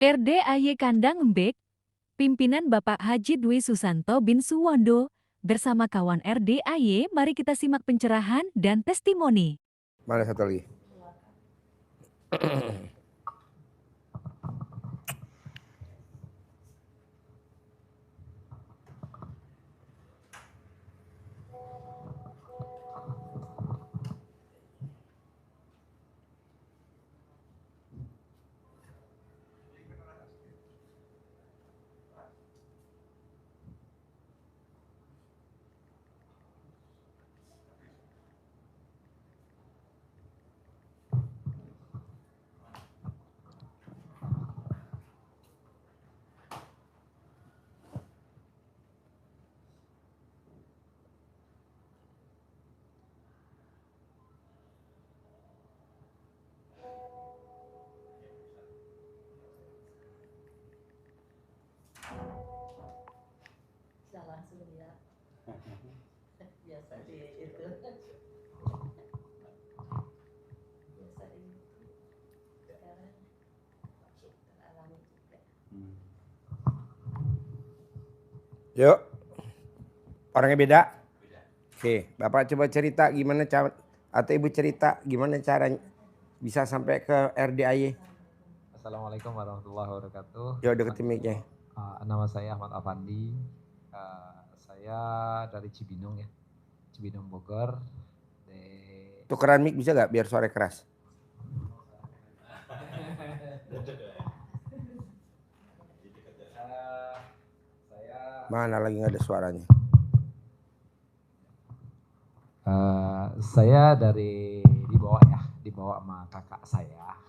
RDAY Kandang Embek, pimpinan Bapak Haji Dwi Susanto bin Suwondo, bersama kawan RDAY, mari kita simak pencerahan dan testimoni. Mana satu lagi? Langsung ya biasa di itu biasa ini sekarang alami juga. Yuk, orangnya beda. Oke, Bapak coba cerita gimana cara, atau Ibu cerita gimana caranya bisa sampai ke RDAY. Assalamualaikum warahmatullahi wabarakatuh. Yuk deketin mic-nya. Nama saya Ahmad Afandi. Saya dari Cibinong ya, Cibinong Bogor. Tukeran mic bisa gak biar suara keras? Mana lagi gak ada suaranya? Saya dibawa sama kakak saya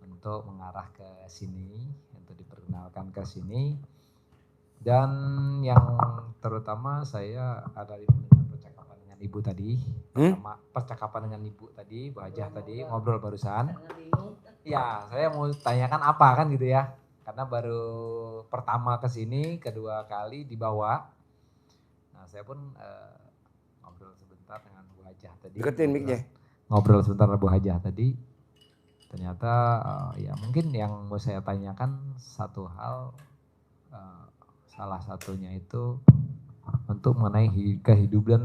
untuk mengarah ke sini, untuk diperkenalkan ke sini. Dan yang terutama saya ada mendengar percakapan dengan ibu tadi, percakapan dengan ibu tadi, Bu Hajah tadi ngobrol barusan. Ya, saya mau tanyakan apa kan gitu ya, karena baru pertama ke sini, kedua kali dibawa. Nah, saya pun ngobrol sebentar dengan Bu Hajah tadi. Deketin mic-nya. Ngobrol sebentar dengan Bu Hajah tadi. Ternyata ya mungkin yang mau saya tanyakan satu hal, salah satunya itu untuk mengenai kehidupan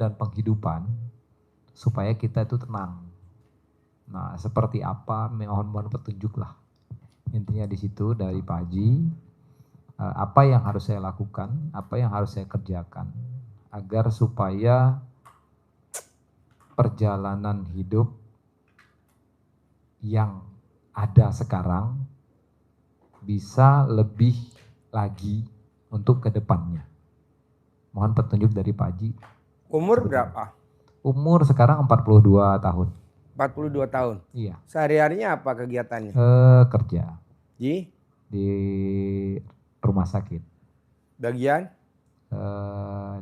dan penghidupan supaya kita itu tenang. Nah, seperti apa, mohon petunjuk lah. Intinya di situ dari Pak Haji, apa yang harus saya lakukan, apa yang harus saya kerjakan agar supaya perjalanan hidup yang ada sekarang bisa lebih lagi untuk ke depannya. Mohon petunjuk dari Pak Haji. Umur berapa? Umur sekarang 42 tahun. 42 tahun? Iya. Sehari-harinya apa kegiatannya? Kerja. Di rumah sakit. Bagian?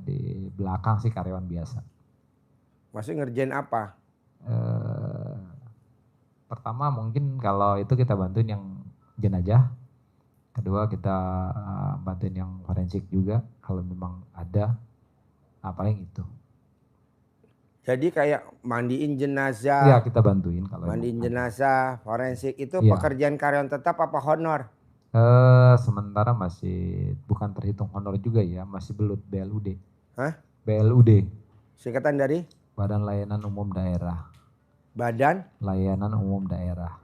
Di belakang sih karyawan biasa. Maksudnya ngerjain apa? Pertama mungkin kalau itu kita bantuin yang jenazah. Kedua kita bantuin yang forensik juga kalau memang ada. Paling itu. Jadi kayak mandiin jenazah. Iya, kita bantuin kalau mandiin jenazah, forensik itu iya. Pekerjaan karyawan tetap apa honor? Sementara masih bukan terhitung honor juga ya, masih belut BLUD. Hah? BLUD. Singkatan dari? Badan Layanan Umum Daerah. Badan? Layanan Umum Daerah.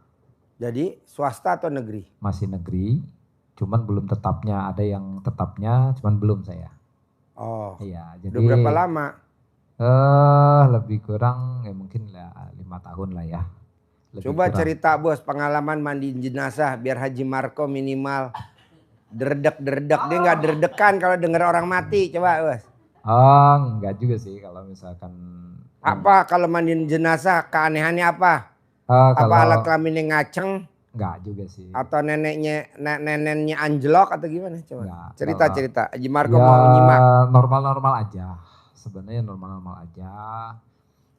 Jadi swasta atau negeri? Masih negeri, cuman belum tetapnya, ada yang tetapnya, cuman belum saya. Oh. Iya, jadi. Udah berapa lama? Lebih kurang ya mungkin 5 tahun lah ya. Coba cerita bos pengalaman mandiin jenazah biar Haji Marco minimal derdek-derdek. Dia nggak derdekan kalau denger orang mati. Coba bos. Enggak juga sih kalau misalkan. Apa kalau mandiin jenazah keanehannya apa? Apa alat kelaminnya ngaceng? Enggak juga sih. Atau neneknya anjlok atau gimana? Coba enggak, cerita. Haji Marco ya, mau nyimak. Normal-normal aja. Sebenarnya normal-normal aja.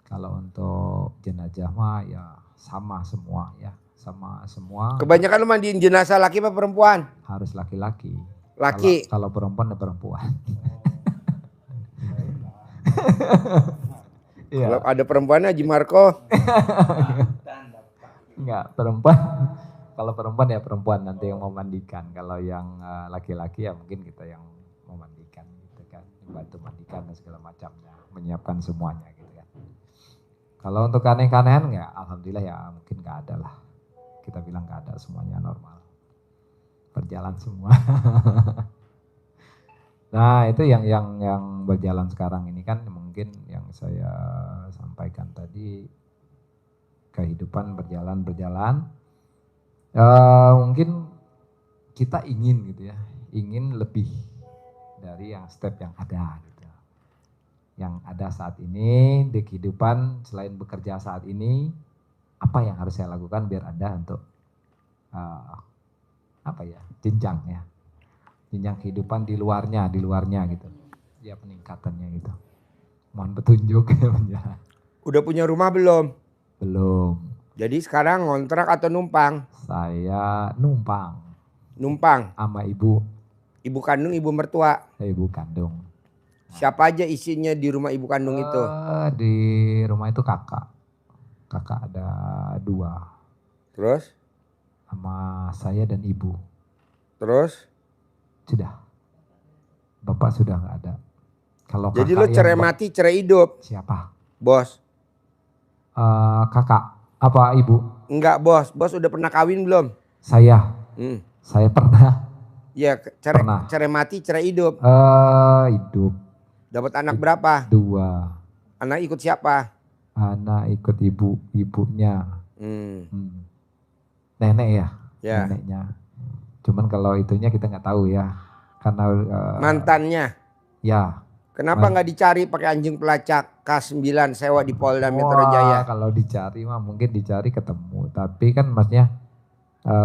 Kalau untuk jenazah mah ya sama semua ya. Sama semua. Kebanyakan lu mandiin jenazah laki apa perempuan? Harus laki-laki. Laki. Kalau perempuan ya perempuan. Kalau ada perempuannya Haji Marco. Enggak, perempuan. Kalau perempuan ya perempuan nanti yang memandikan. Kalau yang laki-laki ya mungkin kita yang memandikan gitu kan. Membantu mandikan dan segala macamnya. Menyiapkan semuanya gitu kan. Kalau untuk aneh-anehan ya alhamdulillah ya mungkin nggak ada lah. Kita bilang nggak ada, semuanya normal. Berjalan semua. Nah itu yang berjalan sekarang ini kan mungkin yang saya sampaikan tadi, kehidupan berjalan. Mungkin kita ingin gitu ya, ingin lebih dari yang step yang ada gitu. Yang ada saat ini di kehidupan selain bekerja saat ini, apa yang harus saya lakukan biar ada untuk jenjang kehidupan di luarnya gitu. Ya peningkatannya gitu. Mohon petunjuk. Udah punya rumah belum? Belum. Jadi sekarang ngontrak atau numpang? Saya numpang. Numpang. Sama ibu. Ibu kandung, ibu mertua. Ibu kandung. Siapa aja isinya di rumah ibu kandung itu? Di rumah itu kakak. Kakak ada 2. Terus? Sama saya dan ibu. Terus? Sudah. Bapak sudah nggak ada. Kalau jadi kakak lo cerai mati, cerai hidup? Siapa? Bos. Kakak. Apa ibu? Enggak bos. Bos udah pernah kawin belum? Saya. Saya pernah. Ya cerai mati, cerai hidup? Hidup. Dapat anak berapa? 2. Anak ikut siapa? Anak ikut ibunya. Nenek ya? Neneknya. Cuman kalau itunya kita nggak tahu ya. Karena mantannya? Ya. Kenapa nggak dicari pakai anjing pelacak K9 sewa di Polda Metro Jaya? Kalau dicari mah mungkin dicari ketemu. Tapi kan maksudnya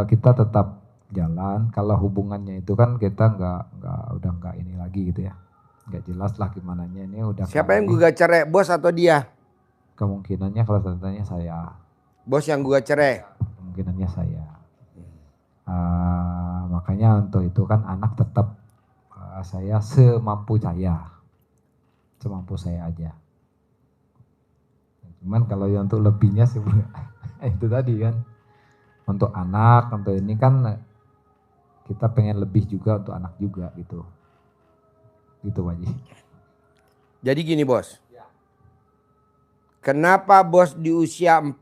kita tetap jalan. Kalau hubungannya itu kan kita udah nggak ini lagi gitu ya. Nggak jelas lah gimana nya ini udah. Siapa yang gugat cerai, bos atau dia? Kemungkinannya kalau tanya saya. Bos yang gugat cerai? Kemungkinannya saya. Makanya untuk itu kan anak tetap saya semampu saya aja. Cuman kalau yang untuk lebihnya sih itu tadi kan untuk anak, untuk ini kan kita pengen lebih juga untuk anak juga gitu Pak Haji. Jadi gini bos, kenapa bos di usia 40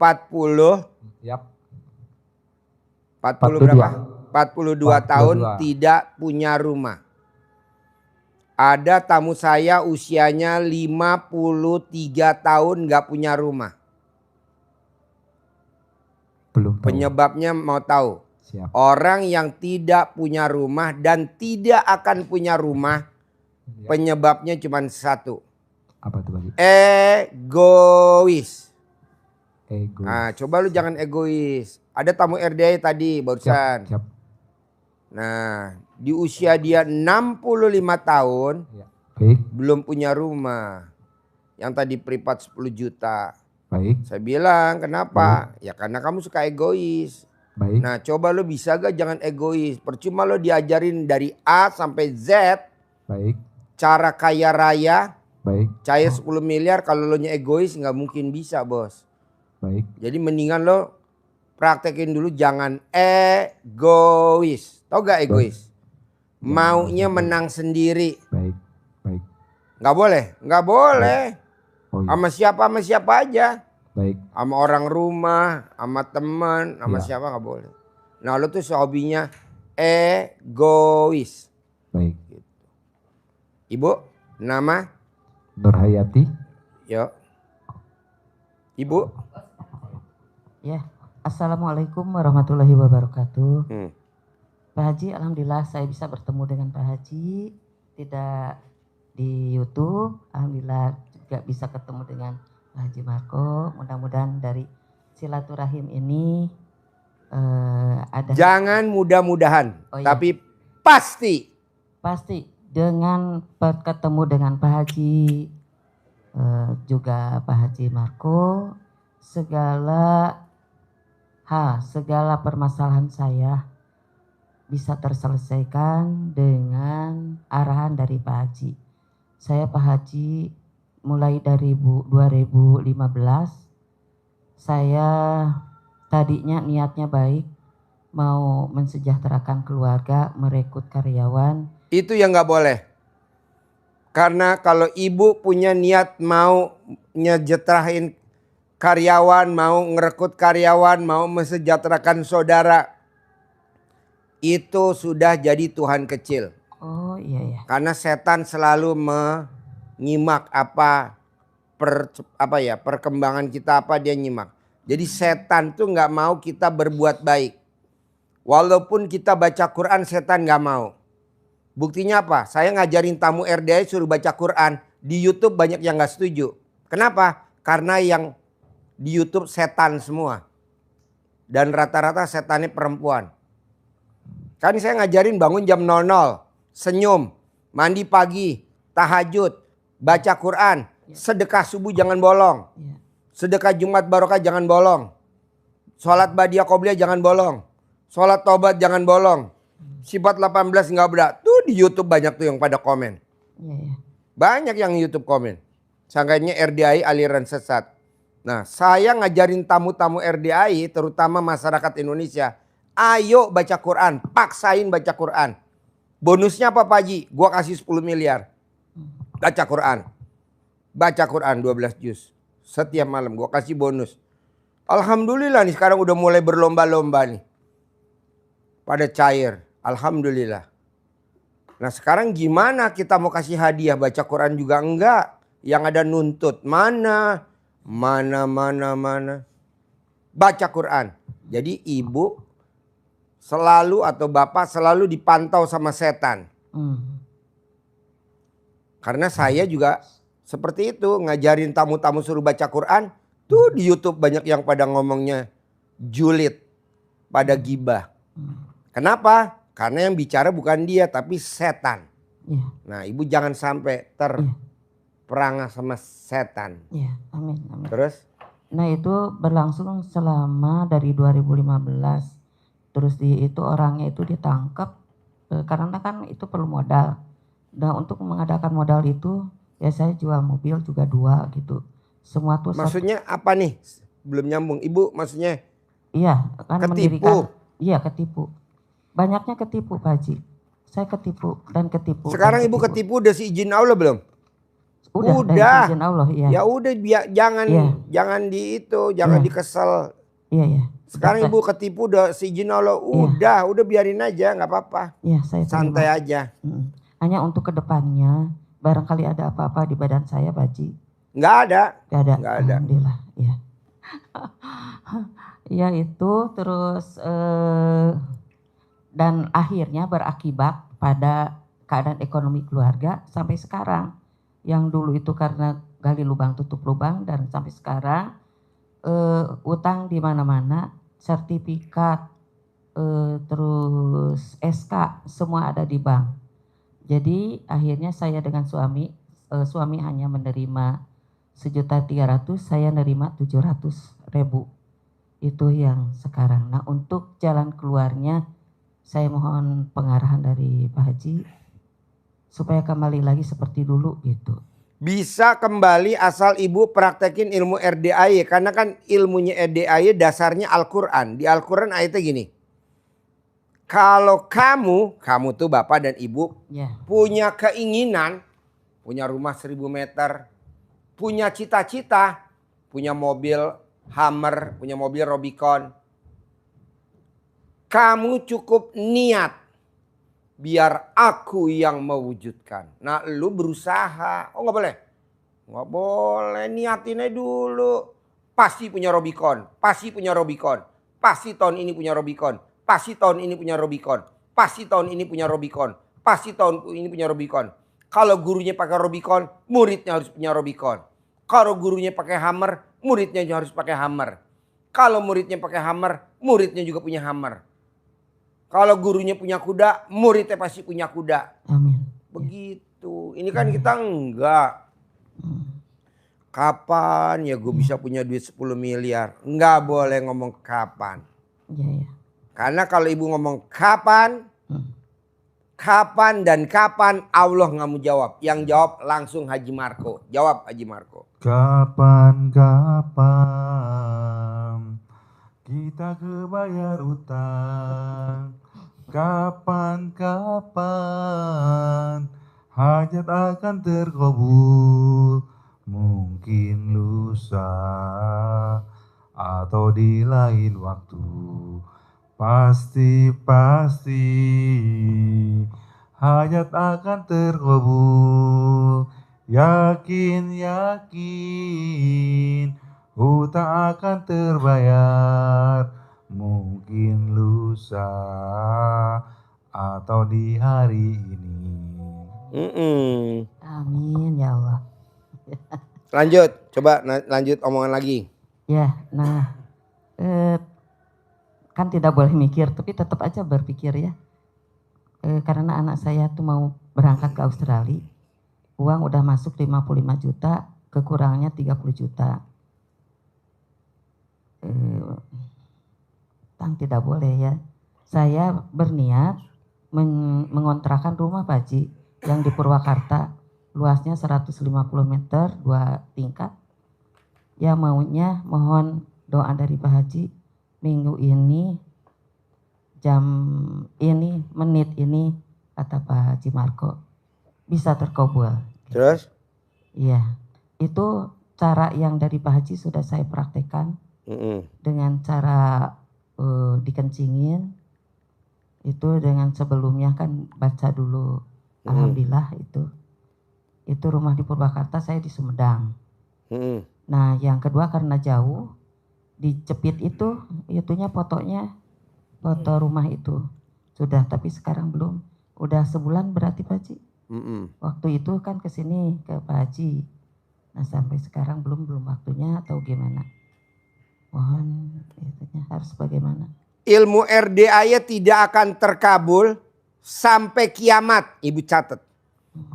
berapa? 42 tahun tidak punya rumah? Ada tamu saya usianya 53 tahun gak punya rumah. Belum tahu. Penyebabnya mau tahu? Siap. Orang yang tidak punya rumah dan tidak akan punya rumah, penyebabnya cuma satu. Apa itu Pak? Egois. Nah, coba lu jangan egois. Ada tamu RDI tadi barusan. Siap. Nah, di usia dia 65 tahun, Baik. Belum punya rumah. Yang tadi privat 10 juta. Baik. Saya bilang, kenapa? Baik. Ya karena kamu suka egois. Baik. Nah, coba lo bisa gak jangan egois. Percuma lo diajarin dari A sampai Z. Baik. Cara kaya raya. Baik. Cair 10 miliar, kalau lo nya egois nggak mungkin bisa bos. Baik. Jadi mendingan lo praktekin dulu jangan egois. Tau gak egois? Maunya menang sendiri. Baik. Nggak boleh? Nggak boleh. Oh, iya. Sama siapa aja. Baik. Sama orang rumah, sama teman, sama siapa nggak boleh. Nah lo tuh hobinya egois. Baik. Gitu. Ibu, nama? Nurhayati. Yuk. Ibu. Ya, Assalamualaikum warahmatullahi wabarakatuh. Pak Haji, alhamdulillah saya bisa bertemu dengan Pak Haji. Tidak di YouTube, alhamdulillah juga bisa ketemu dengan Pak Haji Marco. Mudah-mudahan dari silaturahim ini ada. Jangan mudah-mudahan, tapi pasti. Pasti dengan ketemu dengan Pak Haji, juga Pak Haji Marco, segala permasalahan saya bisa terselesaikan dengan arahan dari Pak Haji. Saya Pak Haji mulai dari 2015, saya tadinya niatnya baik mau mensejahterakan keluarga, merekrut karyawan. Itu yang nggak boleh. Karena kalau ibu punya niat mau nyejahterain karyawan, mau ngerekrut karyawan, mau mensejahterakan saudara, itu sudah jadi Tuhan kecil. Oh iya ya. Karena setan selalu menyimak perkembangan kita, apa dia nyimak. Jadi setan tuh nggak mau kita berbuat baik. Walaupun kita baca Quran, setan nggak mau. Buktinya apa? Saya ngajarin tamu RDI suruh baca Quran. Di YouTube banyak yang nggak setuju. Kenapa? Karena yang di YouTube setan semua. Dan rata-rata setannya perempuan. Kan saya ngajarin bangun jam 00, senyum, mandi pagi, tahajud, baca Quran, sedekah subuh jangan bolong. Sedekah Jumat Barokah jangan bolong. Sholat Badiah Qobliyah jangan bolong. Sholat Taubat jangan bolong. Sifat 18 nggak berat. Tuh di YouTube banyak tuh yang pada komen. Banyak yang YouTube komen. Sangkanya RDI aliran sesat. Nah, saya ngajarin tamu-tamu RDI, terutama masyarakat Indonesia. Ayo baca Quran, paksain baca Quran. Bonusnya apa Pak Haji? Gua kasih 10 miliar. Baca Quran. Baca Quran 12 juz. Setiap malam gua kasih bonus. Alhamdulillah nih sekarang udah mulai berlomba-lomba nih. Pada cair. Alhamdulillah. Nah sekarang gimana kita mau kasih hadiah? Baca Quran juga enggak. Yang ada nuntut. Mana. Baca Quran. Jadi ibu selalu atau bapak selalu dipantau sama setan. Karena saya juga seperti itu. Ngajarin tamu-tamu suruh baca Quran. Tuh di YouTube banyak yang pada ngomongnya julid. Pada gibah. Kenapa? Karena yang bicara bukan dia tapi setan. Nah ibu jangan sampai terperangah sama setan. Amin, amin. Terus? Nah itu berlangsung selama dari 2015. Terus itu orangnya itu ditangkap karena kan itu perlu modal. Nah untuk mengadakan modal itu ya saya jual mobil juga 2 gitu. Semua tuh. Maksudnya apa nih? Belum nyambung. Ibu maksudnya? Iya kan ketipu. Mendirikan. Iya ketipu. Banyaknya ketipu Pak Haji. Saya ketipu dan ketipu. Sekarang ibu ketipu udah si izin Allah belum? Udah. Izin Allah, iya. Ya udah jangan dikesel. Iya. Sekarang ibu ketipu udah si izin Allah. Udah biarin aja nggak apa-apa. Iya saya santai aja. Hanya untuk kedepannya barangkali ada apa-apa di badan saya Pak Haji. Nggak ada. Alhamdulillah. Iya. Ya itu terus dan akhirnya berakibat pada keadaan ekonomi keluarga sampai sekarang. Yang dulu itu karena gali lubang tutup lubang dan sampai sekarang utang di mana-mana, sertifikat, terus SK semua ada di bank. Jadi akhirnya saya dengan suami hanya menerima 1.300.000, saya nerima 700.000. Itu yang sekarang. Nah untuk jalan keluarnya saya mohon pengarahan dari Pak Haji supaya kembali lagi seperti dulu gitu. Bisa kembali asal ibu praktekin ilmu RDAY. Karena kan ilmunya RDAY dasarnya Al-Quran. Di Al-Quran ayatnya gini. Kalau kamu tuh bapak dan ibu punya keinginan, punya rumah 1000 meter, punya cita-cita, punya mobil Hummer, punya mobil Rubicon. Kamu cukup niat. Biar aku yang mewujudkan. Nah lu berusaha. Oh gak boleh. Gak boleh, niatin aja dulu. Pasti punya Rubicon. Pasti punya Rubicon. Pasti tahun ini punya Rubicon. Pasti tahun ini punya Rubicon. Pasti tahun ini punya Rubicon. Pasti tahun ini punya Rubicon. Kalau gurunya pakai Rubicon, muridnya harus punya Rubicon. Kalau gurunya pakai Hummer, muridnya juga harus pakai Hummer. Kalau muridnya pakai Hummer, muridnya juga punya Hummer. Kalau gurunya punya kuda, muridnya pasti punya kuda. Amin. Begitu. Ini kan kita enggak. Kapan ya gue bisa punya duit 10 miliar? Enggak boleh ngomong kapan. Iya. Karena kalau ibu ngomong kapan dan kapan Allah nggak mau jawab. Yang jawab langsung Haji Marco. Jawab Haji Marco. Kapan kita kebayar utang. Kapan-kapan hajat akan terkabul. Mungkin lusa atau di lain waktu. Pasti hajat akan terkabul. Yakin hutang akan terbayar. Mungkin lusa atau di hari ini. Amin ya Allah. Lanjut, coba lanjut omongan lagi. Ya, nah kan tidak boleh mikir, tapi tetap aja berpikir ya. Karena anak saya tuh mau berangkat ke Australia, uang udah masuk 55 juta, kekurangannya 30 juta. Tidak boleh ya. Saya berniat mengontrakan rumah Pak Haji yang di Purwakarta, luasnya 150 meter, 2 tingkat. Ya maunya mohon doa dari Pak Haji, minggu ini, jam ini, menit ini, kata Pak Haji Marco, bisa terkabul. Terus? Iya, itu cara yang dari Pak Haji sudah saya praktekkan. Dengan cara dikencingin, itu dengan sebelumnya kan baca dulu alhamdulillah. Itu rumah di Purwakarta, saya di Sumedang. Nah yang kedua karena jauh, dicepit itunya fotonya, foto rumah itu sudah, tapi sekarang belum, udah sebulan berarti Pak Haji. Waktu itu kan kesini ke Pak Haji, nah sampai sekarang belum waktunya atau gimana? Mohon itunya harus bagaimana? Ilmu RDAY tidak akan terkabul sampai kiamat. Ibu catat.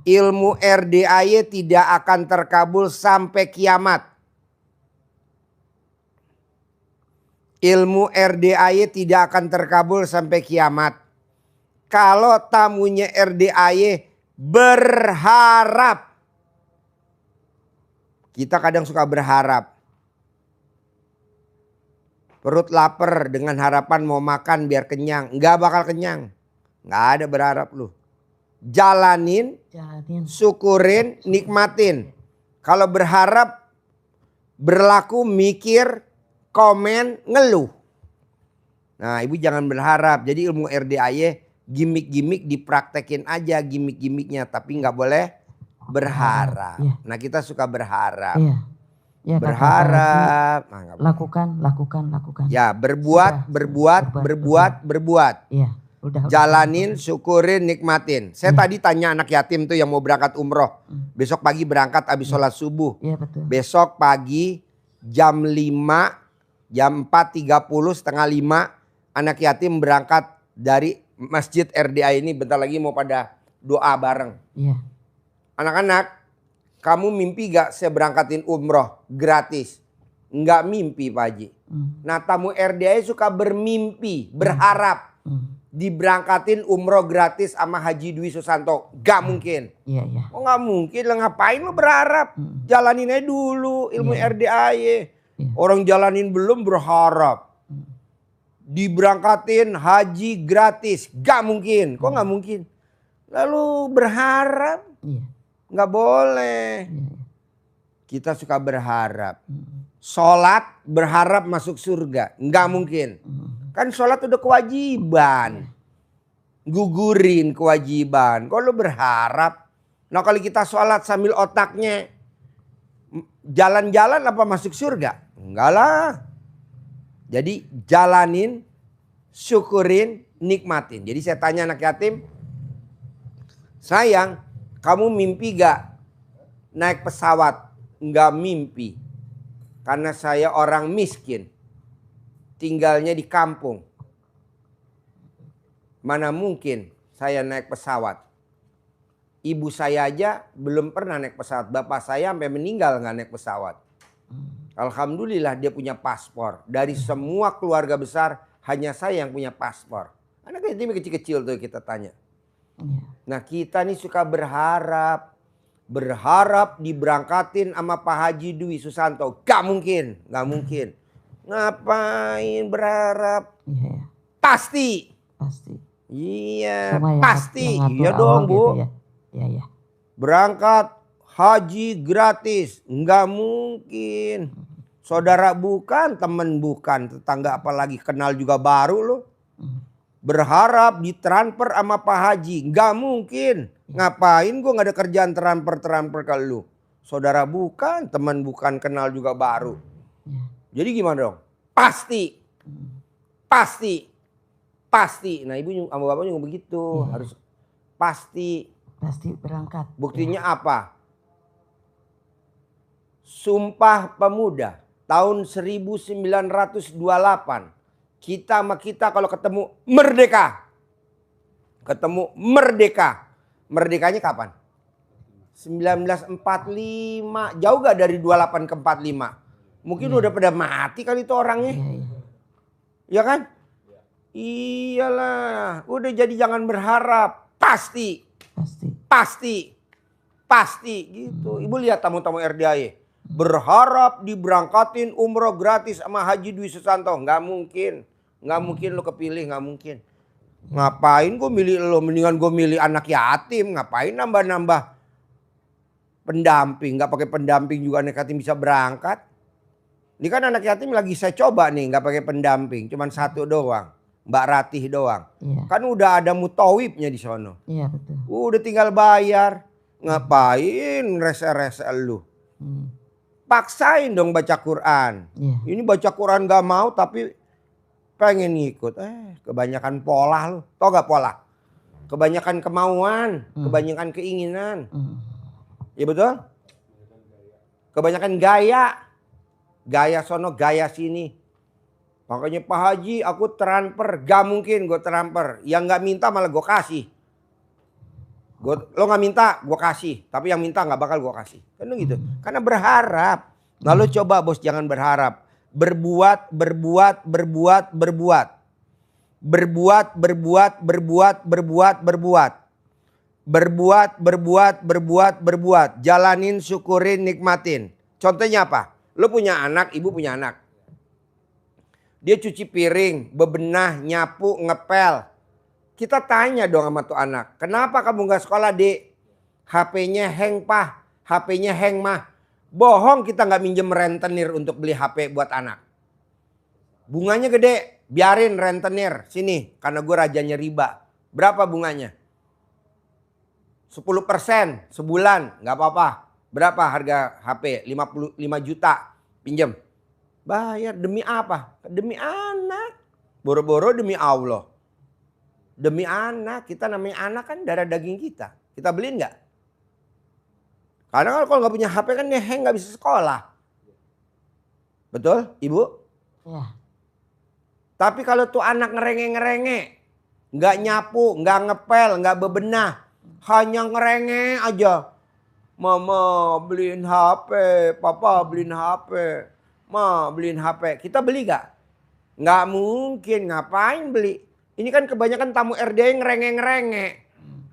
Ilmu RDAY tidak akan terkabul sampai kiamat. Ilmu RDAY tidak akan terkabul sampai kiamat. Kalau tamunya RDAY berharap. Kita kadang suka berharap. Perut lapar dengan harapan mau makan biar kenyang. Nggak bakal kenyang. Nggak ada berharap lu. Jalanin, syukurin, nikmatin. Kalau berharap, berlaku, mikir, komen, ngeluh. Nah ibu jangan berharap. Jadi ilmu RDAY gimmick-gimmick dipraktekin aja gimmick-gimmicknya. Tapi nggak boleh berharap. Nah kita suka berharap. Ya, berharap. Lakukan. Ya, berbuat. Iya, udah. Jalanin, syukurin, nikmatin. Saya tadi tanya anak yatim tuh yang mau berangkat umroh. Besok pagi berangkat habis sholat subuh. Iya, betul. Besok pagi jam 5, jam 4.30, setengah 5. Anak yatim berangkat dari Masjid RDA ini. Bentar lagi mau pada doa bareng. Iya. Anak-anak, kamu mimpi gak saya berangkatin umroh gratis? Enggak mimpi Pak Haji. Nah tamu RDAY suka bermimpi, berharap. Diberangkatin umroh gratis sama Haji Dwi Susanto. Gak mungkin. Iya. Oh gak mungkin lah, ngapain lo berharap? Jalanin aja dulu ilmu RDAY. Orang jalanin belum berharap. Diberangkatin haji gratis. Gak mungkin. Kok gak mungkin? Lalu berharap. Nggak boleh. Kita suka berharap. Sholat berharap masuk surga. Nggak mungkin. Kan sholat udah kewajiban. Gugurin kewajiban. Kok lu berharap? Nah kalau kita sholat sambil otaknya jalan-jalan apa masuk surga? Enggak lah. Jadi jalanin, syukurin, nikmatin. Jadi saya tanya anak yatim. Sayang, kamu mimpi gak naik pesawat? Enggak mimpi. Karena saya orang miskin. Tinggalnya di kampung. Mana mungkin saya naik pesawat. Ibu saya aja belum pernah naik pesawat. Bapak saya sampai meninggal gak naik pesawat. Alhamdulillah dia punya paspor. Dari semua keluarga besar hanya saya yang punya paspor. Anak yatim kecil-kecil tuh kita tanya. Nah kita nih suka berharap. Berharap diberangkatin sama Pak Haji Dwi Susanto. Gak mungkin. Ngapain berharap? Iya, ya. Pasti. Pasti. Iya, Cuma pasti. yang ngatur Iya Allah dong, Bu. gitu ya. Iya, ya. Berangkat haji gratis. Nggak mungkin. Saudara bukan, temen bukan, tetangga apalagi kenal juga baru lo. Berharap ditransfer sama Pak Haji. Nggak mungkin. Ngapain gue nggak ada kerjaan transfer ke lu. Saudara bukan, teman bukan, kenal juga baru. Jadi gimana dong? Pasti. Pasti. Pasti. Nah ibu sama bapak juga begitu. Harus pasti. Pasti berangkat. Buktinya apa? Sumpah Pemuda tahun 1928. Kita sama kita kalau ketemu merdeka. Ketemu merdeka. Merdekanya kapan? 1945. Jauh gak dari 28 ke 45? Mungkin udah pada mati kali itu orangnya. Iya, iya. Ya kan? Iyalah. Udah jadi jangan berharap. Pasti. Pasti. Pasti. Pasti gitu. Ibu lihat tamu-tamu RDAY. Berharap diberangkatin umroh gratis sama Haji Dwi Susanto. Nggak mungkin. Nggak mungkin lo kepilih. Nggak mungkin. Ngapain gue milih lo? Mendingan gue milih anak yatim. Ngapain nambah-nambah pendamping. Nggak pakai pendamping juga anak yatim bisa berangkat. Ini kan anak yatim lagi saya coba nih. Nggak pakai pendamping. Cuman satu doang. Mbak Ratih doang. Iya. Kan udah ada mutawibnya di sono. Iya, betul. Udah tinggal bayar. Ngapain rese-rese lu? Paksain dong baca Quran. Iya. Ini baca Quran gak mau tapi pengen ngikut. Kebanyakan pola lu. Tau gak pola? Kebanyakan kemauan. Kebanyakan keinginan. Iya betul? Kebanyakan gaya. Gaya sono, gaya sini. Makanya Pak Haji aku transfer. Gak mungkin gue transfer. Yang gak minta malah gue kasih. Lo gak minta gue kasih. Tapi yang minta gak bakal gue kasih. Kan gitu. Karena berharap. Lalu coba bos jangan berharap. Berbuat, berbuat, berbuat, berbuat. Berbuat, berbuat, berbuat, berbuat, berbuat. Berbuat, berbuat, berbuat, berbuat. Jalanin, syukurin, nikmatin. Contohnya apa? Lo punya anak, ibu punya anak. Dia cuci piring, bebenah, nyapu, ngepel. Kita tanya dong sama tuh anak. Kenapa kamu gak sekolah, Dek? HP-nya hang, Pah. HP-nya hang, Mah. Bohong kita gak minjem rentenir untuk beli HP buat anak. Bunganya gede. Biarin rentenir. Sini. Karena gue rajanya riba. Berapa bunganya? 10% sebulan. Gak apa-apa. Berapa harga HP? 55 juta. Pinjem. Bayar demi apa? Demi anak. Boro-boro demi Allah. Demi anak. Kita namanya anak kan darah daging kita. Kita beliin gak? Karena kalau gak punya HP kan dia hang gak bisa sekolah. Betul ibu? Iya. Tapi kalau tuh anak ngerenge-ngerenge. Gak nyapu, gak ngepel, gak bebenah. Hanya ngerenge aja. Mama beliin HP, papa beliin HP. Ma beliin HP. Kita beli gak? Gak mungkin. Ngapain beli? Ini kan kebanyakan tamu RD ngerenge-ngerenge.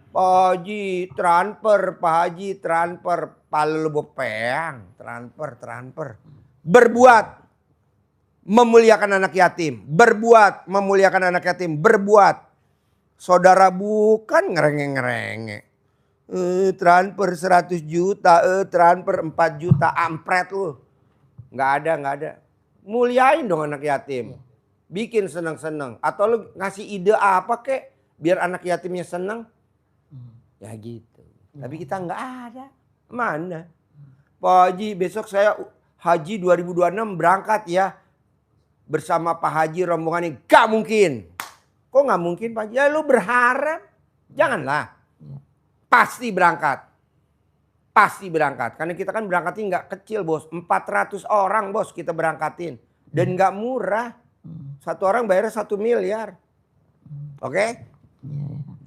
Pak Haji transfer, Pak Haji transfer. Palu lu bepeang. Transfer. Berbuat. Memuliakan anak yatim. Berbuat. Memuliakan anak yatim. Berbuat. Saudara bukan ngerenge-ngerenge. Transfer 100 juta. Transfer 4 juta. Ampret lu. Nggak ada. Muliain dong anak yatim. Bikin seneng-seneng. Atau lu ngasih ide apa kek. Biar anak yatimnya seneng. Ya gitu. Tapi kita nggak ada. Mana? Pak Haji besok saya Haji 2026 berangkat ya. Bersama Pak Haji rombongan ini. Gak mungkin. Kok gak mungkin Pak Haji? Ya lu berharap. Janganlah. Pasti berangkat. Pasti berangkat. Karena kita kan berangkatin nggak kecil bos. 400 orang bos kita berangkatin. Dan nggak murah. Satu orang bayarnya 1 miliar. Oke?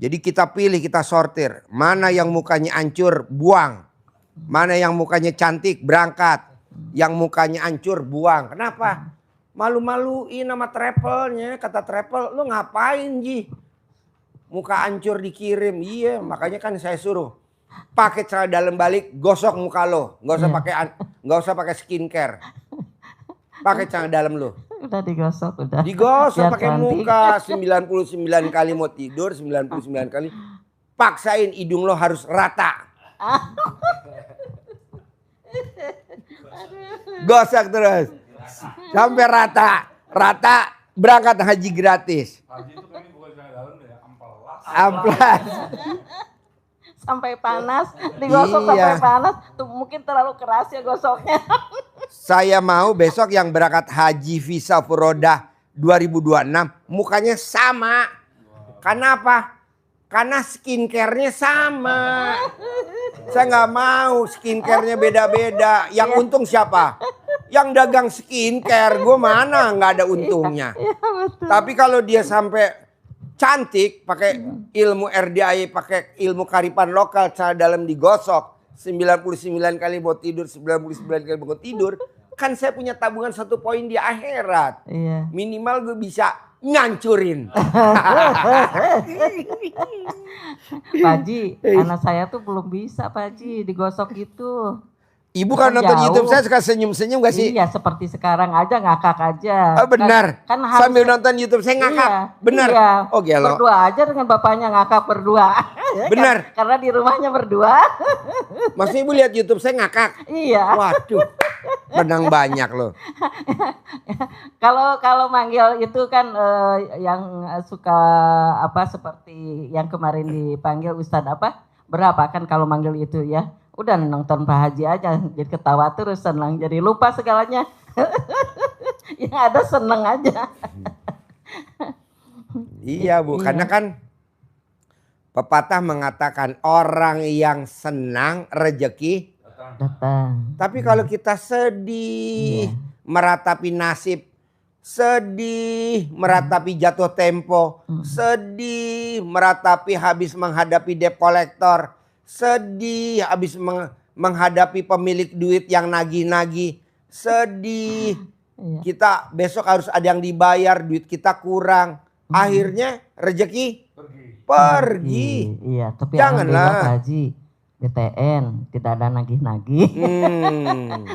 Jadi kita pilih, kita sortir. Mana yang mukanya hancur, buang. Mana yang mukanya cantik, berangkat. Yang mukanya hancur, buang. Kenapa? Malu-maluin sama travelnya. Kata travel, lu ngapain Ji? Muka hancur dikirim. Iya, makanya kan saya suruh. Pakai celana dalam balik, gosok muka lo, nggak usah pakai skincare, pakai celana dalam lo. Udah digosok udah. Digosok Biar pakai cantik. muka 99 kali mau tidur 99 kali. Paksain hidung lo harus rata. Gosok terus. Sampai rata. Rata berangkat haji gratis. Haji itu kan bukan jalan dalam ya, amplas. Amplas. Sampai panas, digosok Iya. sampai panas. Tuh mungkin terlalu keras ya gosoknya. Saya mau besok yang berangkat haji visa furodah 2026 mukanya sama. Kenapa? Karena skincare-nya sama. Saya nggak mau skincare-nya beda-beda. Yang untung siapa? Yang dagang skincare, gue mana nggak ada untungnya. Iya betul. Tapi kalau dia sampai cantik, pakai ilmu RDAI, pakai ilmu karipan lokal, cara dalam digosok, 99 kali mau tidur, 99 kali mau tidur, kan saya punya tabungan 1 poin di akhirat. Iya. Minimal gue bisa ngancurin. Pak Haji, anak saya tuh belum bisa Pak Haji digosok gitu. Ibu kan nonton Jauh. YouTube saya suka senyum-senyum gak sih? Iya seperti sekarang aja ngakak aja. Oh, benar. Kan harus Sambil nonton YouTube saya ngakak. Iya, Benar. Iya. Oh gelo. Berdua aja dengan bapaknya ngakak berdua. Benar. Karena di rumahnya berdua. Maksudnya ibu lihat YouTube saya ngakak. Iya. Waduh. Menang banyak loh. Kalau manggil itu kan yang suka apa seperti yang kemarin dipanggil Ustadz apa? Berapa kan kalau manggil itu ya? Udah nonton Pak Haji aja jadi ketawa terus senang jadi lupa segalanya. Yang ada seneng aja. Iya Bu, Iya. karena kan pepatah mengatakan orang yang senang rezeki. Datang. Tapi kalau kita sedih, Iya. meratapi nasib, sedih, meratapi jatuh tempo, Hmm. sedih, meratapi habis menghadapi debt collector, sedih habis menghadapi pemilik duit yang nagih-nagih, sedih. Iya. Kita besok harus ada yang dibayar, duit kita kurang. Akhirnya rezeki pergi. Iya, tapi Janganlah. alhamdulillah Pak Haji BTN tidak ada nagih-nagih.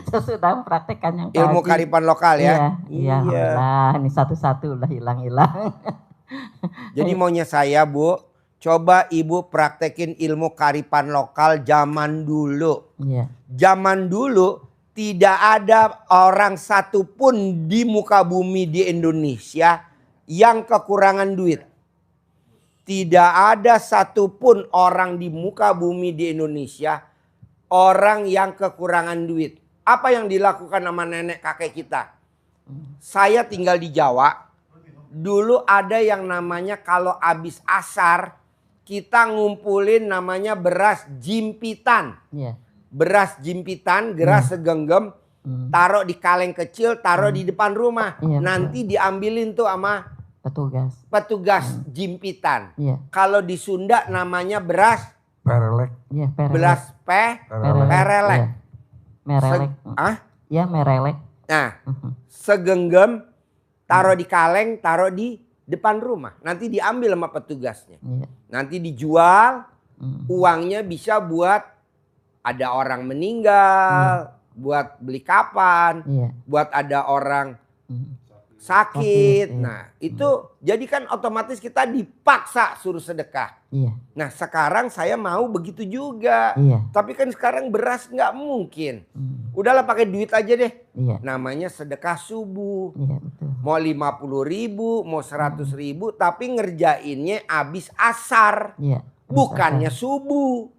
Sesudah mempraktekkan yang Pak Ilmu Haji. karipan lokal ya. Iya, alhamdulillah. Ini satu-satu udah hilang-hilang. Jadi maunya saya Bu, coba Ibu praktekin ilmu karipan lokal zaman dulu. Iya. Zaman dulu tidak ada orang satupun di muka bumi di Indonesia yang kekurangan duit. Tidak ada satupun orang di muka bumi di Indonesia orang yang kekurangan duit. Apa yang dilakukan sama nenek kakek kita? Saya tinggal di Jawa. Dulu ada yang namanya kalau habis asar kita ngumpulin namanya beras jimpitan. Iya. Beras jimpitan, beras segenggam, taruh di kaleng kecil, taruh di depan rumah. Iya, Nanti diambilin tuh sama Petugas. petugas jimpitan. Iya. Kalau di Sunda namanya beras Perelek. Iya, perelek. beras perelek. Iya. Merelek. Ah? Iya, merelek. Nah, segenggam taruh di kaleng, taruh di depan rumah. Nanti diambil sama petugasnya. Iya. Nanti dijual, Mm. uangnya bisa buat ada orang meninggal, buat beli kapan, Iya. buat ada orang Mm. sakit. iya. Nah, itu jadi kan otomatis kita dipaksa suruh sedekah. Iya. Nah, sekarang saya mau begitu juga. Iya. Tapi kan sekarang beras nggak mungkin. Mm. Udahlah pakai duit aja deh. Iya. Namanya sedekah subuh. Iya, betul. Mau 50.000, mau 100.000, tapi ngerjainnya abis asar. Iya. Bukannya subuh.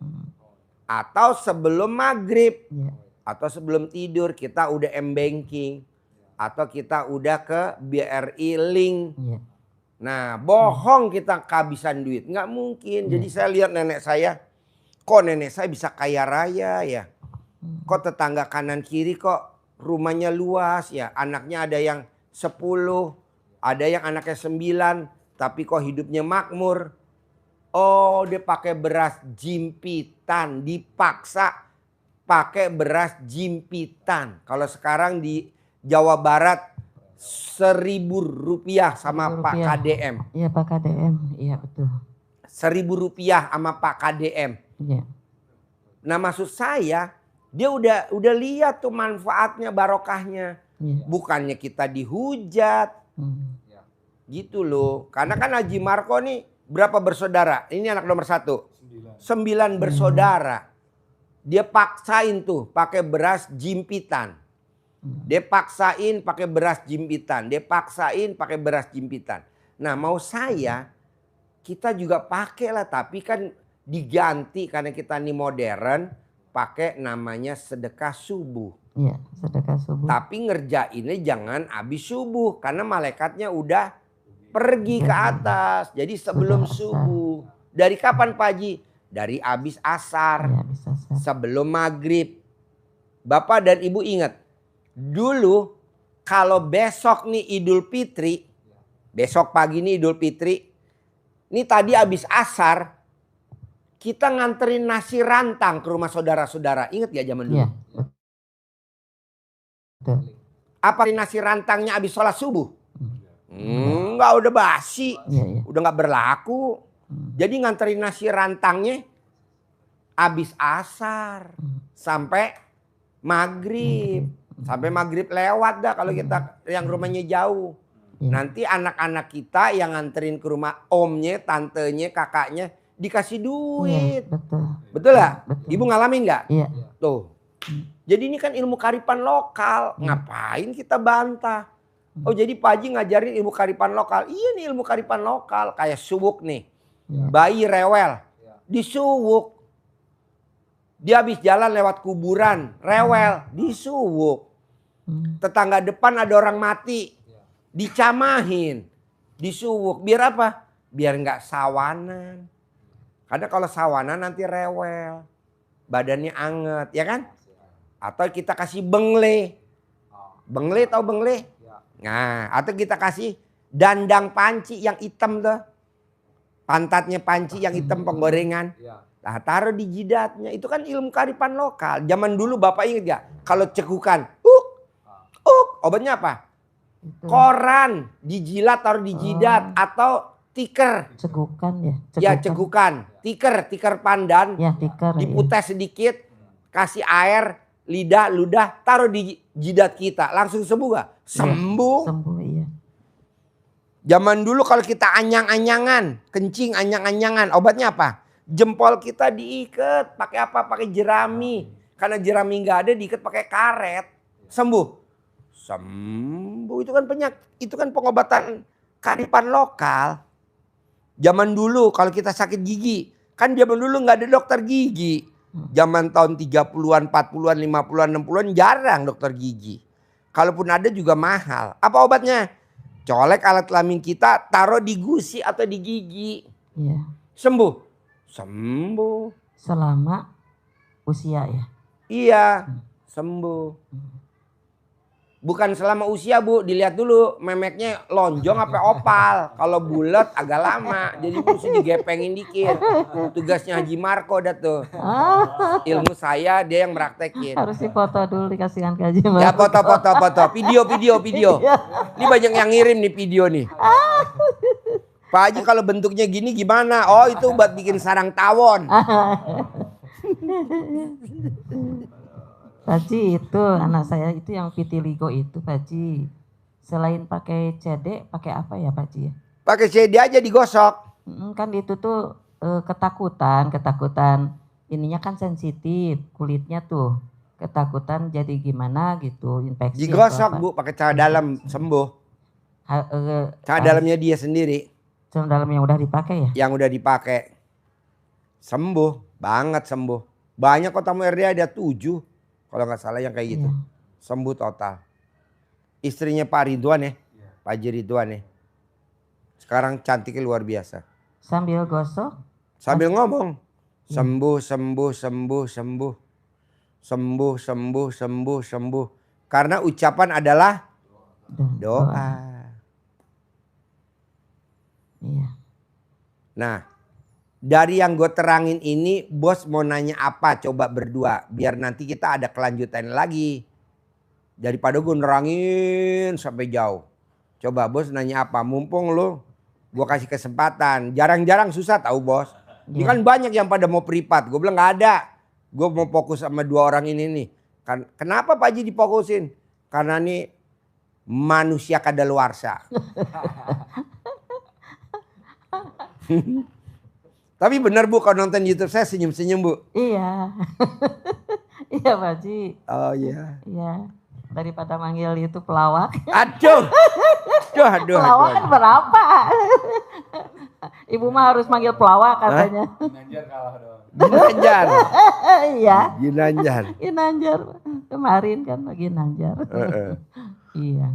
Atau sebelum maghrib. Iya. Atau sebelum tidur kita udah m-banking. Atau kita udah ke BRI Link. Iya. Nah, bohong kita kehabisan duit. Nggak mungkin. Jadi saya lihat nenek saya. Kok nenek saya bisa kaya raya ya? Kok tetangga kanan kiri kok rumahnya luas ya? Anaknya ada yang 10. Ada yang anaknya 9. Tapi kok hidupnya makmur. Oh, dia pakai beras jimpitan. Dipaksa pakai beras jimpitan. Kalau sekarang di Jawa Barat Rp1.000 sama Pak Rp1.000. KDM. Iya, Pak KDM. Iya, betul. Rp1.000 sama Pak KDM. Iya. Nah, maksud saya dia udah lihat tuh manfaatnya, barokahnya. Iya. Bukannya kita dihujat. Gitu loh. Karena kan Haji Marco nih berapa bersaudara? Ini anak nomor 1. 9 bersaudara. Dia paksain tuh pakai beras jimpitan. Dia paksain pakai beras jimpitan. Dia paksain pakai beras jimpitan. Nah mau saya, kita juga pakai lah. Tapi kan diganti karena kita ini modern. Pakai namanya sedekah subuh. Iya, sedekah subuh. Tapi ngerjainnya jangan habis subuh. Karena malaikatnya udah pergi ke atas. Jadi sebelum Sudah asar. subuh. Dari kapan Pak Haji? Dari habis asar. Iya, bisa asar. Sebelum maghrib. Bapak dan Ibu ingat. Dulu kalau besok nih Idul Fitri. Besok pagi nih Idul Fitri. Ini tadi habis asar. Kita nganterin nasi rantang ke rumah saudara-saudara. Ingat ya zaman dulu? Iya, betul. Apa nasi rantangnya habis sholat subuh? Enggak, udah basi. Iya, iya. Udah nggak berlaku. Jadi nganterin nasi rantangnya habis asar. Sampai maghrib. Sampai maghrib lewat dah kalau kita yang rumahnya jauh. Iya. Nanti anak-anak kita yang nganterin ke rumah omnya, tantenya, kakaknya dikasih Iya, duit. betul. Betul lah? Betul. Ibu ngalamin nggak? Iya. Tuh. Jadi ini kan ilmu karipan lokal. Ngapain kita bantah? Oh jadi Pak Haji ngajarin ilmu karipan lokal. Iya nih ilmu karipan lokal. Kayak suwuk nih. Iya. Bayi rewel. Disuwuk. Dia habis jalan lewat kuburan. Rewel. Disuwuk. Tetangga depan ada orang mati. Dicamahin. Disuwuk. Biar apa? Biar nggak sawanan. Karena kalau sawanan nanti rewel. Badannya anget. Ya kan? Atau kita kasih bengle. Bengle tahu bengle? Nah, atau kita kasih dandang panci yang hitam tuh. Pantatnya panci yang hitam penggorengan. Nah, taruh di jidatnya. Itu kan ilmu karipan lokal. Zaman dulu Bapak ingat gak? Kalau cekukan. Obatnya apa? Itu. Koran. Dijilat taruh di jidat. Atau tiker. Cegukan ya. Ya cekukan. Tiker pandan. Ya, tikar. Diputes sedikit. Kasih air. Lidah, ludah. Taruh di jidat kita. Langsung sembuh gak? Sembuh. Sembuh, iya. Zaman dulu kalau kita anyang-anyangan. Kencing anyang-anyangan. Obatnya apa? Jempol kita diikat. Pakai apa? Pakai jerami. Karena jerami gak ada diikat pakai karet. Sembuh. Sembuh. Itu kan itu kan pengobatan karipan lokal. Zaman dulu kalau kita sakit gigi. Kan zaman dulu gak ada dokter gigi. Zaman tahun 30-an, 40-an, 50-an, 60-an jarang dokter gigi. Kalaupun ada juga mahal. Apa obatnya? Colek alat kelamin kita, taruh di gusi atau di gigi. Iya. Sembuh. Sembuh. Selama usia ya. Iya, sembuh. Bukan selama usia Bu, dilihat dulu memeknya lonjong apa opal. Kalau bulat agak lama, jadi mesti digepengin dikit. Tugasnya Haji Marco dah tuh. Ilmu saya dia yang praktekin. Harus dipoto dulu dikasihkan ke Haji Ya Marco. foto. Video. Ini banyak yang ngirim nih video nih. Pak Haji kalau bentuknya gini gimana? Oh itu buat bikin sarang tawon. Pak Haji itu anak saya itu yang vitiligo itu Pak Haji. Selain pakai CD, pakai apa ya Pak Haji? Pakai CD aja digosok. Kan itu tuh ketakutan. Ininya kan sensitif kulitnya tuh. Ketakutan jadi gimana gitu, infeksi. Digosok Bu, pakai cara dalam sembuh. Cara dalamnya dia sendiri. Cara dalam yang udah dipakai ya? Yang udah dipakai. Sembuh, banget sembuh. Banyak kok tamu RD ada 7. Kalau nggak salah yang kayak gitu. Iya. Sembuh total. Istrinya Pak Ridwan ya. Pak Haji Ridwan ya. Sekarang cantiknya luar biasa. Sambil gosok? Sambil ngomong. Sembuh. Sembuh. Karena ucapan adalah doa. Iya. Nah, dari yang gue terangin ini, bos mau nanya apa? Coba berdua, biar nanti kita ada kelanjutan lagi. Daripada gue nerangin sampai jauh. Coba bos nanya apa? Mumpung lo, gue kasih kesempatan. Jarang-jarang susah tahu bos. Ini kan banyak yang pada mau privat. Gue bilang nggak ada. Gue mau fokus sama 2 orang ini nih. Kenapa Pak Haji difokusin? Karena nih manusia kadaluarsa. Tapi benar Bu, kalau nonton YouTube saya senyum-senyum Bu. Iya. Iya Pak Haji. Oh iya. Iya. Daripada manggil itu pelawak. Aduh. Aduh. Pelawak kan berapa? Ibu mah harus manggil pelawak katanya. Ginanjar kalah dong. Ginanjar. Iya. Ginanjar. Ginanjar. Kemarin kan Pak Ginanjar. Iya.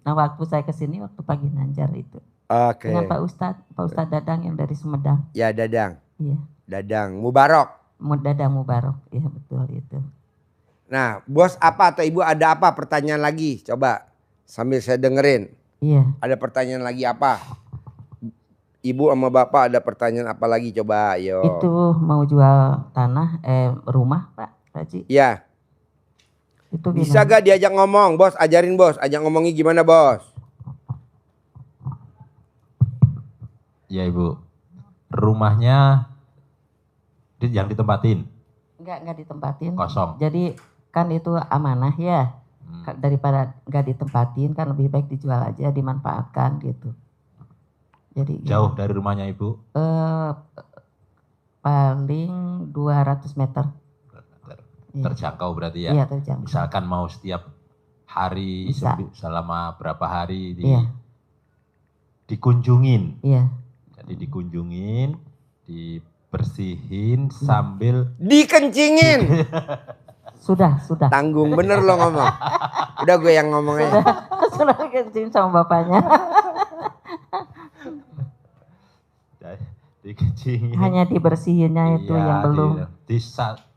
Nah waktu saya kesini waktu Pak Ginanjar itu. Oke. Dengan Pak Ustadz Dadang yang dari Sumedang. Ya Dadang. Iya. Dadang Mubarok. Dadang Mubarok. Iya betul itu. Nah, Bos apa atau Ibu ada apa pertanyaan lagi? Coba sambil saya dengerin. Iya. Ada pertanyaan lagi apa? Ibu sama Bapak ada pertanyaan apa lagi? Coba ayo. Itu mau jual tanah, rumah Pak Haji. Ya. Itu Bisa gimana? gak diajak ngomong? Bos ajarin Bos. Ajak ngomongnya gimana Bos? Ya Ibu, rumahnya yang ditempatin Enggak ditempatin. kosong. Jadi kan itu amanah ya. Hmm. Daripada nggak ditempatin kan lebih baik dijual aja, dimanfaatkan gitu. Jadi Jauh dari rumahnya Ibu? paling 200 meter. Iya. Terjangkau berarti ya? Iya terjangkau. Misalkan mau setiap hari Bisa. selama berapa hari Iya. dikunjungin. Iya. Jadi dikunjungin, dibersihin sambil Dikencingin. Sudah. Tanggung bener lo ngomong. Udah gue yang ngomongnya. Sudah kencing sama bapaknya. dikencingin. Hanya dibersihinnya itu Iya, yang belum.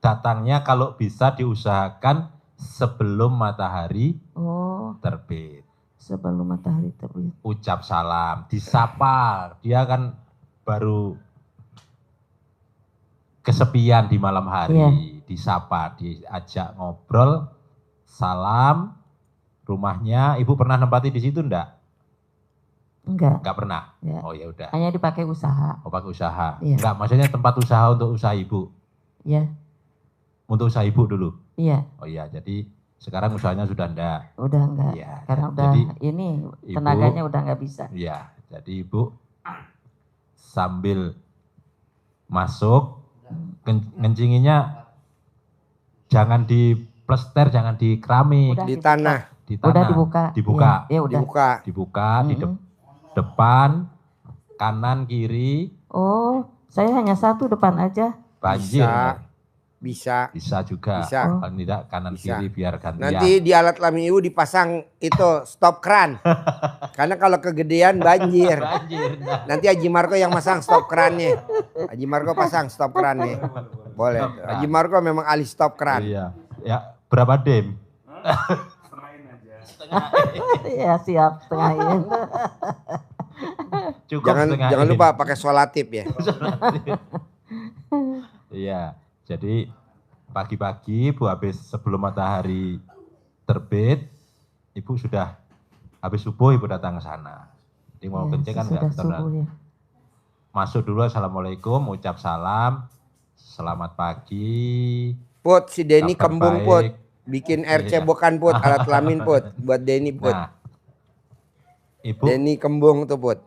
datangnya kalau bisa diusahakan sebelum matahari Oh, terbit. sebelum matahari terbit. Ucap salam, disapa. Dia kan baru kesepian di malam hari. Iya. Disapa, diajak ngobrol, salam. Rumahnya, Ibu pernah nempati di situ enggak? Enggak. Enggak pernah. Ya. Oh ya udah. Hanya dipakai usaha. Oh pakai usaha. Iya. Enggak, maksudnya tempat usaha untuk usaha Ibu. Ya. Untuk usaha Ibu dulu. Iya. Oh iya, jadi sekarang usahanya sudah enggak. Udah enggak. Iya. Karena udah Jadi, ini Ibu- tenaganya udah enggak bisa. Iya, jadi Ibu sambil masuk ngencinginya jangan di plester, jangan di keramik, Udah Di dibuka. tanah. di Udah tanah. dibuka. Dibuka. Ya udah. Dibuka. Dibuka di Mm-mm. depan, kanan, kiri, Oh, saya hanya satu depan aja. banjir. Bisa. Bisa juga. Bisa. Oh. Paling tidak kanan Bisa. kiri biar gantian. Nanti di alat kelamin Ibu dipasang itu stop kran. Karena kalau kegedean banjir. Banjir. Nah. Nanti Haji Marco yang masang stop krannya. Haji Marco pasang stop krannya. Boleh. Stop kran. Haji Marco memang ahli stop kran. Iya. Ya, berapa dem? Senain aja. Ya siap tengahin. Cukup Jangan setengah jangan in. lupa pakai solatif ya. Iya, jadi pagi-pagi Bu habis sebelum matahari terbit, Ibu sudah habis subuh Ibu datang ke sana. Jadi mau Ya, kencing kan sudah enggak subuh ya. Masuk dulu assalamualaikum, ucap salam, selamat pagi. Put si Denny kabar kembung baik. Put. Bikin air Iya. cebokan Put, alat kelamin Put. Buat Denny Put. Nah, Ibu Denny kembung tuh Put.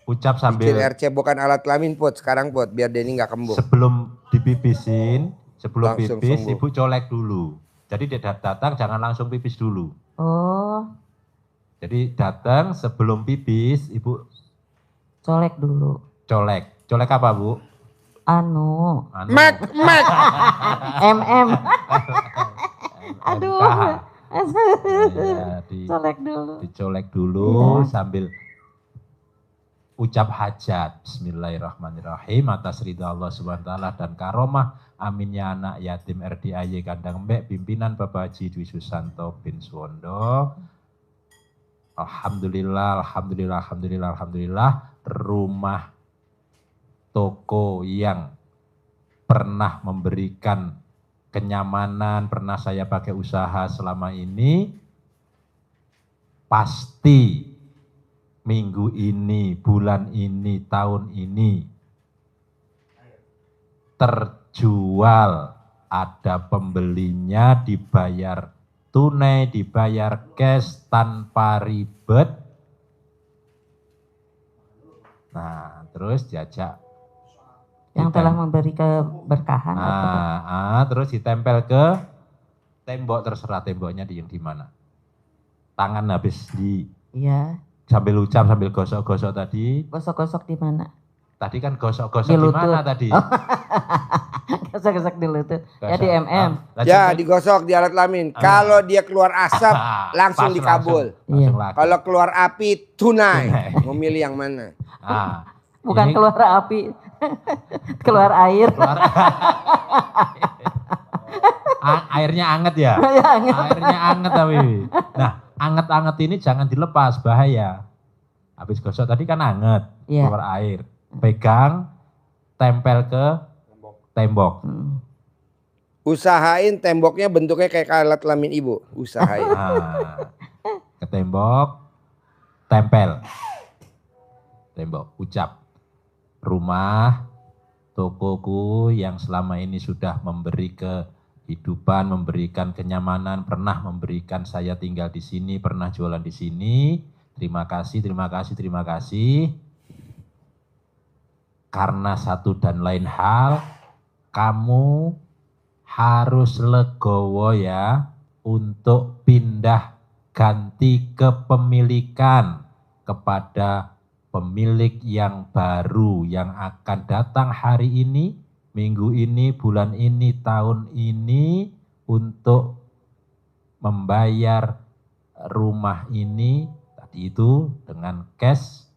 ucap Bikin sambil air cebokan alat kelamin Put sekarang Put biar Denny nggak kembung. sebelum dipipisin, sebelum Langsung pipis sembuh. Ibu colek dulu. Jadi dia datang jangan langsung pipis dulu. Oh, Jadi datang sebelum pipis Ibu colek dulu. colek. Colek apa Bu? Anu, Anu, Mak. MM. Aduh. MKH. Ya, Colek dulu. dicolek dulu Iya. sambil ucap hajat. Bismillahirrahmanirrahim atas ridha Allah Subhanahu wa taala dan karomah amin ya anak yatim RDAY Kandang Mbek pimpinan Bapak Haji Dwi Susanto bin Suwondo. Alhamdulillah, alhamdulillah, alhamdulillah, alhamdulillah rumah toko yang pernah memberikan kenyamanan, pernah saya pakai usaha selama ini, pasti minggu ini, bulan ini, tahun ini terjual, ada pembelinya, dibayar tunai, dibayar cash tanpa ribet. Nah, terus diajak Yang telah memberi keberkahan. terus ditempel ke tembok, terserah temboknya yang di mana. Tangan habis Iya. sambil ucap sambil gosok-gosok tadi. Gosok-gosok di mana? Tadi kan gosok-gosok di mana tadi? Gosok-gosok di lutut. Ya di MM. Ya digosok di alat kelamin. Kalau dia keluar asap langsung Pas, dikabul. Langsung laku. Kalau keluar api tunai. Mau milih yang mana? Bukan ini keluar api, keluar air. airnya anget ya? Ya, anget. Airnya anget tapi. Nah, anget-anget ini jangan dilepas, bahaya. Habis gosok tadi kan anget, Iya. keluar air. Pegang, tempel ke tembok. Usahain temboknya bentuknya kayak alat kelamin ibu. Usahain. Nah, ke tembok, tempel. Tembok, ucap. Rumah, tokoku yang selama ini sudah memberi kehidupan, memberikan kenyamanan, pernah memberikan saya tinggal di sini, pernah jualan di sini. Terima kasih, terima kasih, terima kasih. Karena satu dan lain hal, kamu harus legowo ya untuk pindah ganti kepemilikan kepada pemilik yang baru yang akan datang hari ini, minggu ini, bulan ini, tahun ini untuk membayar rumah ini tadi itu dengan cash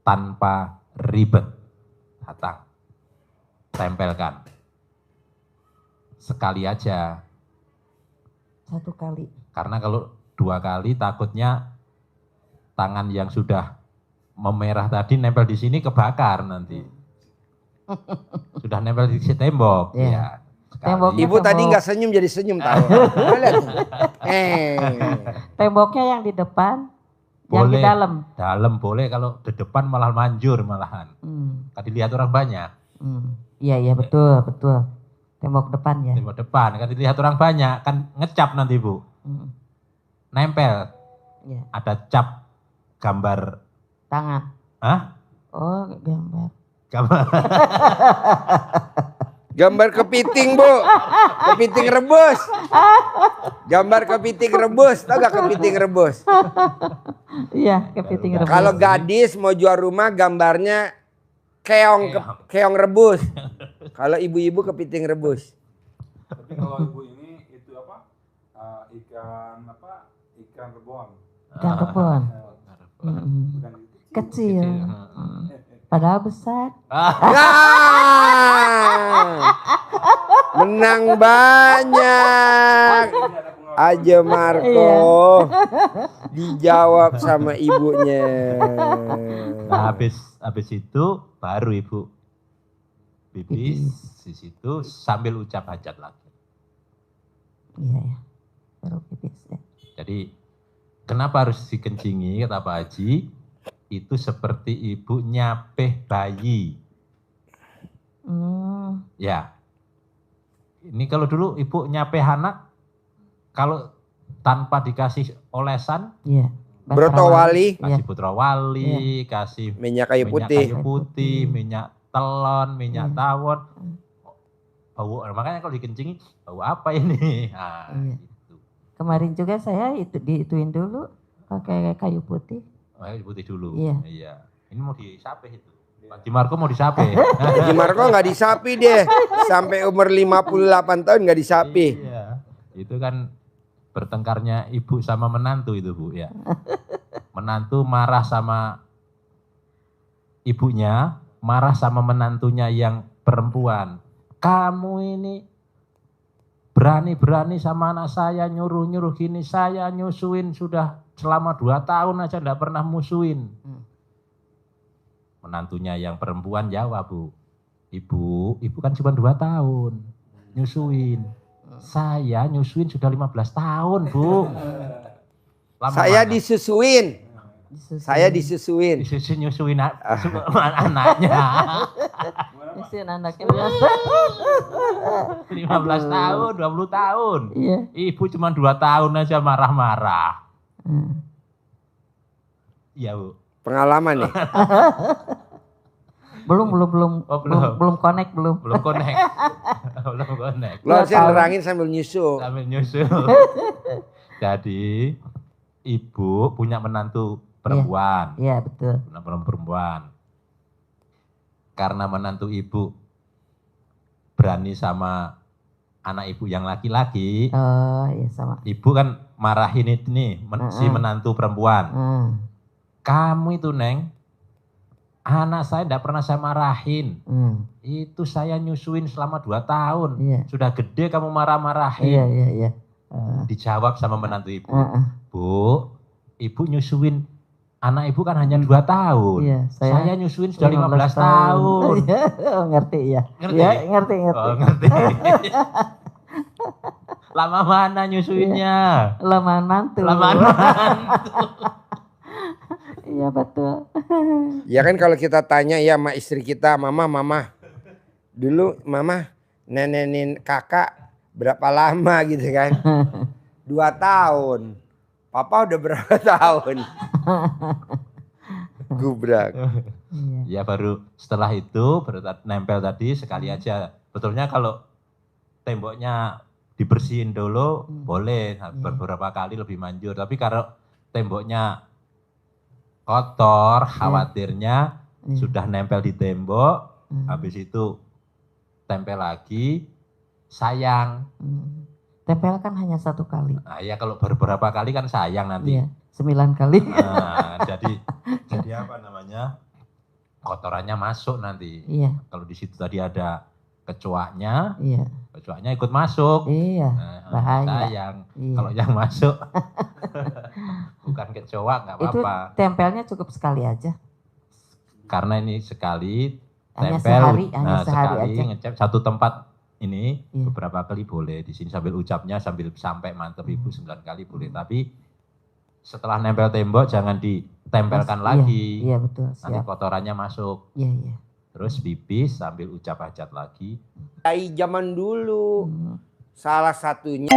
tanpa ribet. Datang, tempelkan. Sekali aja. Satu kali. Karena kalau 2 kali takutnya tangan yang sudah memerah tadi nempel di sini kebakar nanti. Sudah nempel di tembok. Iya. Ya. Temboknya Ibu tadi nggak senyum jadi senyum tahu. Lihat. Temboknya yang di depan, yang di Boleh. dalam. Dalam boleh, kalau di depan malah manjur malahan. Tadi lihat orang banyak. Iya, iya betul, betul. Tembok depan ya. Tembok depan, kan dilihat orang banyak, kan ngecap nanti Bu. Nempel, Iya. ada cap gambar. Tangan. Hah? Oh, gambar. Gambar. Gambar kepiting bu, kepiting rebus. Gambar kepiting rebus, tau gak kepiting rebus? Iya, kepiting rebus. Kalau gadis mau jual rumah gambarnya keong rebus. Kalau ibu-ibu kepiting rebus. Tapi kalau ibu ini itu apa? Ikan rebon. Ikan rebon. Bukan Kecil. Padahal besar. Menang banyak. Aja Marco dijawab sama ibunya. Nah, habis itu baru Ibu pipis di situ sambil ucap hajat lagi. Iya ya. Baru pipis ya. Jadi kenapa harus dikencingi kata Pak Haji? Itu seperti ibu nyapeh bayi. Ya. Ini kalau dulu ibu nyapeh anak, kalau tanpa dikasih olesan, Iya. Brotowali, kasih putra wali, kasih minyak kayu putih. minyak telon, minyak tawon. Bau, makanya kalau dikencingi, bau apa ini? Nah, Iya. gitu. Kemarin juga saya diituin dulu pakai kayu putih. Oh, putih dulu. Iya. Ini mau disapeh itu. Pak Haji Marco mau disapeh. Haji Marco nggak disapi deh. Sampai umur 58 tahun nggak disapi. Iya. Itu kan bertengkarnya ibu sama menantu itu Bu ya. Menantu marah sama ibunya, marah sama menantunya yang perempuan. Kamu ini berani-berani sama anak saya, nyuruh-nyuruh gini, saya nyusuin sudah selama 2 tahun aja enggak pernah musuhin. Menantunya yang perempuan jawab Bu, ibu kan cuma 2 tahun nyusuin. Saya nyusuin sudah 15 tahun Bu. Lama Saya banget. disusuin. Saya disusuin. Nyusuin anaknya. Nyusuin anaknya biasa. 15 tahun, 20 tahun. Iya. Ibu cuma 2 tahun aja marah-marah. Iya, Bu. Pengalaman nih. Belum Oh, belum. belum connect belum. Belum connect. Belum connect. Lo harusnya nerangin sambil nyusul. Sambil nyusul. Jadi, ibu punya menantu perempuan. Iya, betul. Punya perempuan. Karena menantu ibu berani sama anak ibu yang laki-laki, Oh, iya sama. ibu kan marahin itu nih, si menantu perempuan. Kamu itu, Neng, anak saya tidak pernah saya marahin. Itu saya nyusuin selama 2 tahun. Iya. Sudah gede kamu marah-marahin. Iya. Dijawab sama menantu ibu. Bu, ibu nyusuin anak ibu kan hanya 2 tahun. Iya, saya nyusuin sudah 15 tahun. Iya, ngerti ya. Ngerti? Iya, ngerti. Oh, ngerti. Lama mana nyusuinnya? Lamaan mantu. Lamaan mantu. Iya, betul. Ya kan kalau kita tanya ya sama istri kita, mama. Dulu mama nenenin kakak berapa lama gitu kan? 2 tahun. Papa udah berapa tahun? Gubrak. Ya baru setelah itu baru nempel tadi sekali aja. Betulnya kalau temboknya dibersihin dulu boleh beberapa kali lebih manjur. Tapi kalau temboknya kotor, khawatirnya sudah nempel di tembok, habis itu tempel lagi, sayang. Tempel kan hanya 1 kali. Nah, ya kalau beberapa kali kan sayang nanti. Iya, 9 kali. Nah, jadi apa namanya? Kotorannya masuk nanti. Iya. Kalau di situ tadi ada kecoaknya, Iya. kecoaknya ikut masuk. Iya. Nah, Bahaya. sayang. Iya. Kalau yang masuk bukan kecoak nggak Itu apa-apa. tempelnya cukup sekali aja. Karena ini sekali Hanya tempel, hanya sehari sekali aja. ngecap satu tempat ini Iya. beberapa kali boleh di sini sambil ucapnya sambil sampai mantep ibu 9 kali boleh. Tapi setelah nempel tembok jangan ditempelkan lagi. Iya, betul. Nanti Siap. kotorannya masuk. Iya. Terus pipis sambil ucap hajat lagi. Dari zaman dulu salah satunya